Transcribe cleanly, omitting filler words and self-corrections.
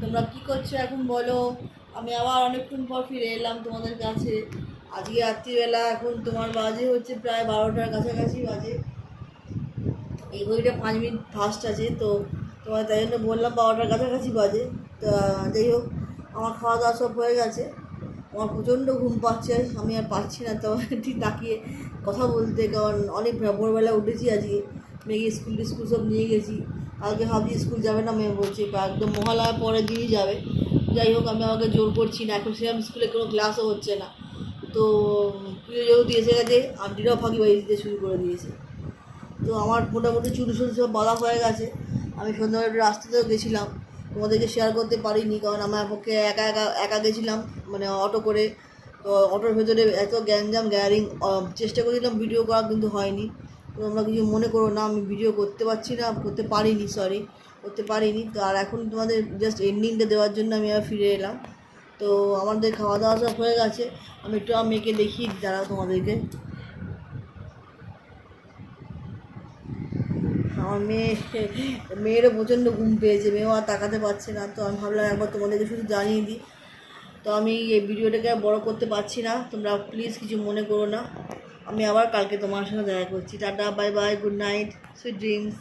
তোমরা কি করছো এখন বলো। আমি আবার অনেকক্ষণ পর ফিরে এলাম তোমাদের কাছে। আজকে রাত্রিবেলা এখন তোমার বাজে হচ্ছে প্রায় 12টার কাছাকাছি বাজে। এই ঘড়িটা 5 মিনিট ফাস্ট আছে, তো তোমার তাই জন্য বললাম 12টার কাছাকাছি বাজে। তা যাই হোক, আমার খাওয়া দাওয়া সব হয়ে গেছে। আমার প্রচণ্ড ঘুম পাচ্ছে, আমি আর পারছি না তো ঠিক তাকিয়ে কথা বলতে, কারণ অনেক ভোরবেলা উঠেছি আজকে। মেয়ে স্কুল সব নিয়ে গেছি। কালকে ভাবছি স্কুল যাবে না, মেয়ে বলছে একদম মহালয়ার পরের দিনই যাবে। যাই হোক, আমি আমাকে জোর করছি না, এখন সেরকম স্কুলে কোনো ক্লাসও হচ্ছে না। তো পুজো যেহেতু এসে গেছে, আন্টিরাও ফাঁকিবাজি দিতে শুরু করে দিয়েছে। তো আমার মোটামুটি চুল সব বাঁধা হয়ে গেছে। আমি সন্ধ্যাবেলা একটু রাস্তাতেও গেছিলাম, তোমাদেরকে শেয়ার করতে পারিনি, কারণ আমার পক্ষে একা একা একা গেছিলাম, মানে অটো করে। তো অটোর ভেতরে এত গ্যাঞ্জাম গ্যারিং, চেষ্টা করেছিলাম ভিডিও করা, কিন্তু হয়নি। তো তোমরা কিছু মনে করো না, আমি ভিডিও করতে পারছি না, করতে পারিনি। তো আর এখন তোমাদের জাস্ট এন্ডিংটা দেওয়ার জন্য আমি আর ফিরে এলাম। তো আমাদের খাওয়া দাওয়া সব হয়ে গেছে। আমি একটু আমার মেয়েকে দেখি, দাঁড়াও তোমাদেরকে। আমার মেয়েরও প্রচণ্ড ঘুম পেয়েছে, মেয়েও আর তাকাতে পারছে না। তো আমি ভাবলাম একবার তোমাদেরকে শুধু জানিয়ে দিই। তো আমি এই ভিডিওটাকে আর বড় করতে পারছি না, তোমরা প্লিজ কিছু মনে করো না। আমি আবার কালকে তোমার সাথে দেখা করছি। Tata, bye bye, good night, sweet dreams.